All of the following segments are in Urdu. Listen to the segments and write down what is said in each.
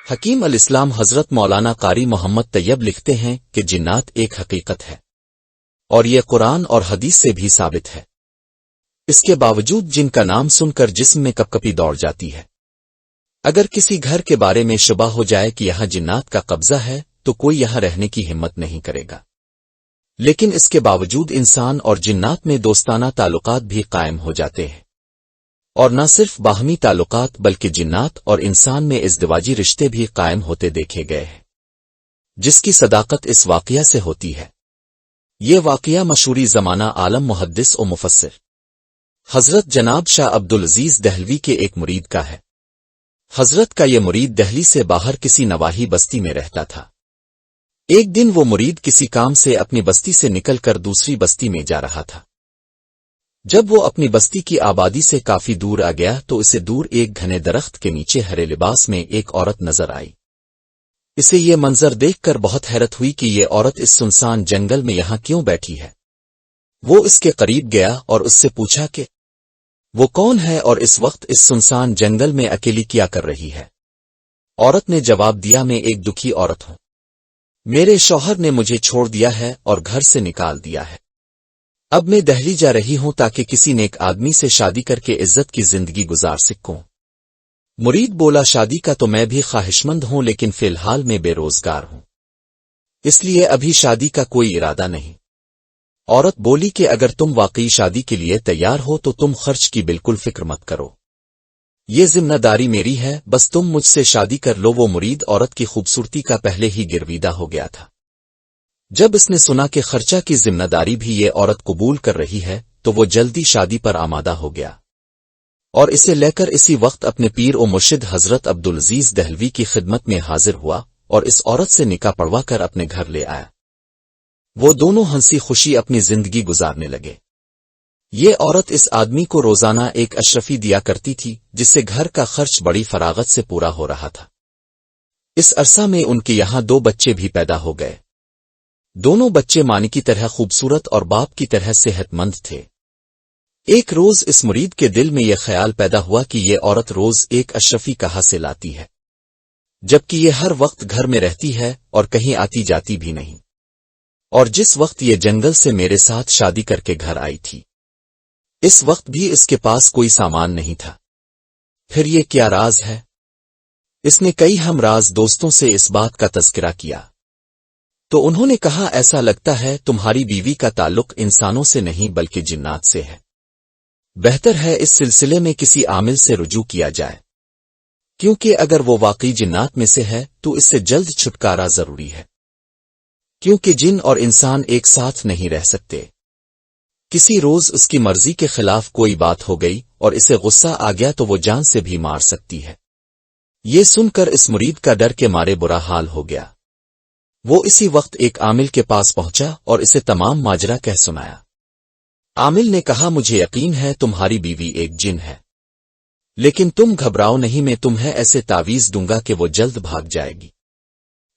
حکیم الاسلام حضرت مولانا قاری محمد طیب لکھتے ہیں کہ جنات ایک حقیقت ہے اور یہ قرآن اور حدیث سے بھی ثابت ہے۔ اس کے باوجود جن کا نام سن کر جسم میں کپکپی دوڑ جاتی ہے۔ اگر کسی گھر کے بارے میں شبہ ہو جائے کہ یہاں جنات کا قبضہ ہے تو کوئی یہاں رہنے کی ہمت نہیں کرے گا، لیکن اس کے باوجود انسان اور جنات میں دوستانہ تعلقات بھی قائم ہو جاتے ہیں، اور نہ صرف باہمی تعلقات بلکہ جنات اور انسان میں ازدواجی رشتے بھی قائم ہوتے دیکھے گئے ہیں، جس کی صداقت اس واقعہ سے ہوتی ہے۔ یہ واقعہ مشہوری زمانہ عالم محدث و مفسر حضرت جناب شاہ عبدالعزیز دہلوی کے ایک مرید کا ہے۔ حضرت کا یہ مرید دہلی سے باہر کسی نواحی بستی میں رہتا تھا۔ ایک دن وہ مرید کسی کام سے اپنی بستی سے نکل کر دوسری بستی میں جا رہا تھا۔ جب وہ اپنی بستی کی آبادی سے کافی دور آ گیا تو اسے دور ایک گھنے درخت کے نیچے ہرے لباس میں ایک عورت نظر آئی۔ اسے یہ منظر دیکھ کر بہت حیرت ہوئی کہ یہ عورت اس سنسان جنگل میں یہاں کیوں بیٹھی ہے۔ وہ اس کے قریب گیا اور اس سے پوچھا کہ وہ کون ہے اور اس وقت اس سنسان جنگل میں اکیلی کیا کر رہی ہے۔ عورت نے جواب دیا، میں ایک دکھی عورت ہوں، میرے شوہر نے مجھے چھوڑ دیا ہے اور گھر سے نکال دیا ہے۔ اب میں دہلی جا رہی ہوں تاکہ کسی نیک آدمی سے شادی کر کے عزت کی زندگی گزار سکوں۔ مرید بولا، شادی کا تو میں بھی خواہشمند ہوں لیکن فی الحال میں بے روزگار ہوں، اس لیے ابھی شادی کا کوئی ارادہ نہیں۔ عورت بولی کہ اگر تم واقعی شادی کے لیے تیار ہو تو تم خرچ کی بالکل فکر مت کرو، یہ ذمہ داری میری ہے، بس تم مجھ سے شادی کر لو۔ وہ مرید عورت کی خوبصورتی کا پہلے ہی گرویدہ ہو گیا تھا۔ جب اس نے سنا کہ خرچہ کی ذمہ داری بھی یہ عورت قبول کر رہی ہے تو وہ جلدی شادی پر آمادہ ہو گیا اور اسے لے کر اسی وقت اپنے پیر و مرشد حضرت عبدالعزیز دہلوی کی خدمت میں حاضر ہوا اور اس عورت سے نکاح پڑھوا کر اپنے گھر لے آیا۔ وہ دونوں ہنسی خوشی اپنی زندگی گزارنے لگے۔ یہ عورت اس آدمی کو روزانہ ایک اشرفی دیا کرتی تھی جس سے گھر کا خرچ بڑی فراغت سے پورا ہو رہا تھا۔ اس عرصہ میں ان کے یہاں 2 بچے بھی پیدا ہو گئے۔ دونوں بچے ماں کی طرح خوبصورت اور باپ کی طرح صحت مند تھے۔ ایک روز اس مرید کے دل میں یہ خیال پیدا ہوا کہ یہ عورت روز ایک اشرفی کہاں سے لاتی ہے، جبکہ یہ ہر وقت گھر میں رہتی ہے اور کہیں آتی جاتی بھی نہیں، اور جس وقت یہ جنگل سے میرے ساتھ شادی کر کے گھر آئی تھی اس وقت بھی اس کے پاس کوئی سامان نہیں تھا، پھر یہ کیا راز ہے؟ اس نے کئی ہم راز دوستوں سے اس بات کا تذکرہ کیا تو انہوں نے کہا، ایسا لگتا ہے تمہاری بیوی کا تعلق انسانوں سے نہیں بلکہ جنات سے ہے، بہتر ہے اس سلسلے میں کسی عامل سے رجوع کیا جائے، کیونکہ اگر وہ واقعی جنات میں سے ہے تو اس سے جلد چھٹکارا ضروری ہے، کیونکہ جن اور انسان ایک ساتھ نہیں رہ سکتے۔ کسی روز اس کی مرضی کے خلاف کوئی بات ہو گئی اور اسے غصہ آ گیا تو وہ جان سے بھی مار سکتی ہے۔ یہ سن کر اس مرید کا ڈر کے مارے برا حال ہو گیا۔ وہ اسی وقت ایک عامل کے پاس پہنچا اور اسے تمام ماجرا کہہ سنایا۔ عامل نے کہا، مجھے یقین ہے تمہاری بیوی ایک جن ہے، لیکن تم گھبراؤ نہیں، میں تمہیں ایسے تعویذ دوں گا کہ وہ جلد بھاگ جائے گی۔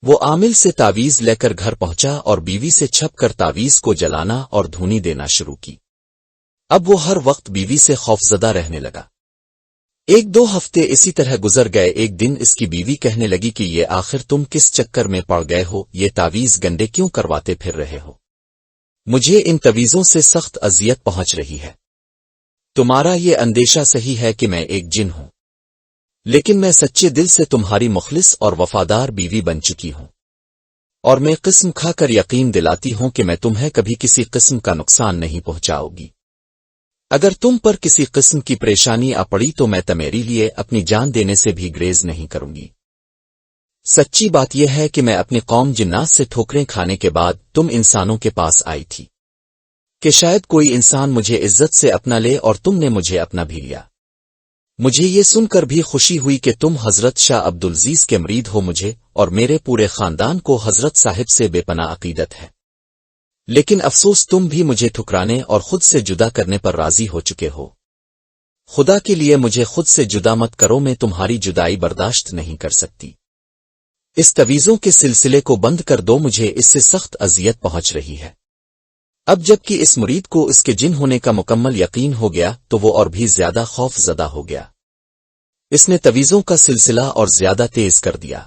وہ عامل سے تعویذ لے کر گھر پہنچا اور بیوی سے چھپ کر تعویذ کو جلانا اور دھونی دینا شروع کی۔ اب وہ ہر وقت بیوی سے خوفزدہ رہنے لگا۔ 1-2 ہفتے اسی طرح گزر گئے۔ ایک دن اس کی بیوی کہنے لگی کہ یہ آخر تم کس چکر میں پڑ گئے ہو، یہ تعویذ گنڈے کیوں کرواتے پھر رہے ہو؟ مجھے ان تعویذوں سے سخت اذیت پہنچ رہی ہے۔ تمہارا یہ اندیشہ صحیح ہے کہ میں ایک جن ہوں، لیکن میں سچے دل سے تمہاری مخلص اور وفادار بیوی بن چکی ہوں، اور میں قسم کھا کر یقین دلاتی ہوں کہ میں تمہیں کبھی کسی قسم کا نقصان نہیں پہنچاؤ گی۔ اگر تم پر کسی قسم کی پریشانی آ پڑی تو میں تمہارے لیے اپنی جان دینے سے بھی گریز نہیں کروں گی۔ سچی بات یہ ہے کہ میں اپنی قوم جنات سے ٹھوکریں کھانے کے بعد تم انسانوں کے پاس آئی تھی کہ شاید کوئی انسان مجھے عزت سے اپنا لے، اور تم نے مجھے اپنا بھی لیا۔ مجھے یہ سن کر بھی خوشی ہوئی کہ تم حضرت شاہ عبدالعزیز کے مرید ہو۔ مجھے اور میرے پورے خاندان کو حضرت صاحب سے بے پناہ عقیدت ہے، لیکن افسوس تم بھی مجھے ٹھکرانے اور خود سے جدا کرنے پر راضی ہو چکے ہو۔ خدا کے لیے مجھے خود سے جدا مت کرو، میں تمہاری جدائی برداشت نہیں کر سکتی۔ اس تعویذوں کے سلسلے کو بند کر دو، مجھے اس سے سخت اذیت پہنچ رہی ہے۔ اب جب کہ اس مرید کو اس کے جن ہونے کا مکمل یقین ہو گیا تو وہ اور بھی زیادہ خوف زدہ ہو گیا۔ اس نے تعویذوں کا سلسلہ اور زیادہ تیز کر دیا۔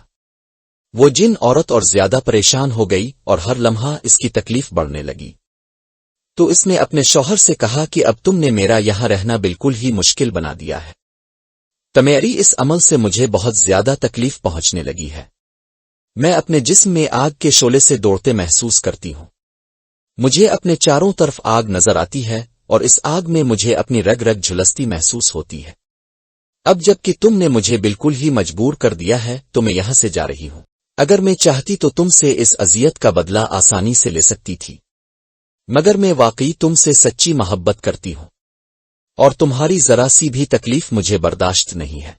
وہ جن عورت اور زیادہ پریشان ہو گئی اور ہر لمحہ اس کی تکلیف بڑھنے لگی، تو اس نے اپنے شوہر سے کہا کہ اب تم نے میرا یہاں رہنا بالکل ہی مشکل بنا دیا ہے۔ تمہاری اس عمل سے مجھے بہت زیادہ تکلیف پہنچنے لگی ہے۔ میں اپنے جسم میں آگ کے شعلے سے دوڑتے محسوس کرتی ہوں۔ مجھے اپنے چاروں طرف آگ نظر آتی ہے اور اس آگ میں مجھے اپنی رگ رگ جھلستی محسوس ہوتی ہے۔ اب جب کہ تم نے مجھے بالکل ہی مجبور کر دیا ہے تو میں یہاں سے جا رہی ہوں۔ اگر میں چاہتی تو تم سے اس اذیت کا بدلہ آسانی سے لے سکتی تھی، مگر میں واقعی تم سے سچی محبت کرتی ہوں اور تمہاری ذرا سی بھی تکلیف مجھے برداشت نہیں ہے۔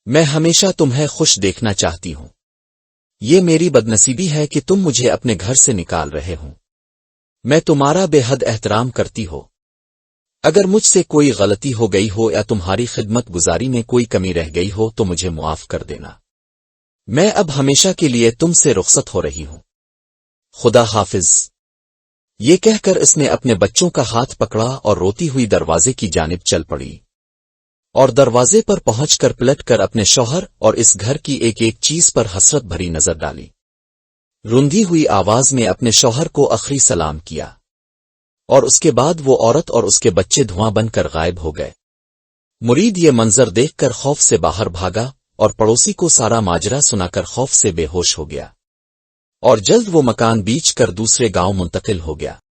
میں ہمیشہ تمہیں خوش دیکھنا چاہتی ہوں۔ یہ میری بدنصیبی ہے کہ تم مجھے اپنے گھر سے نکال رہے ہوں۔ میں تمہارا بے حد احترام کرتی ہو۔ اگر مجھ سے کوئی غلطی ہو گئی ہو یا تمہاری خدمت گزاری میں کوئی کمی رہ گئی ہو تو مجھے معاف کر دینا۔ میں اب ہمیشہ کے لیے تم سے رخصت ہو رہی ہوں۔ خدا حافظ۔ یہ کہہ کر اس نے اپنے بچوں کا ہاتھ پکڑا اور روتی ہوئی دروازے کی جانب چل پڑی، اور دروازے پر پہنچ کر پلٹ کر اپنے شوہر اور اس گھر کی ایک ایک چیز پر حسرت بھری نظر ڈالی۔ روندی ہوئی آواز میں اپنے شوہر کو آخری سلام کیا، اور اس کے بعد وہ عورت اور اس کے بچے دھواں بن کر غائب ہو گئے۔ مرید یہ منظر دیکھ کر خوف سے باہر بھاگا اور پڑوسی کو سارا ماجرا سنا کر خوف سے بے ہوش ہو گیا، اور جلد وہ مکان بیچ کر دوسرے گاؤں منتقل ہو گیا۔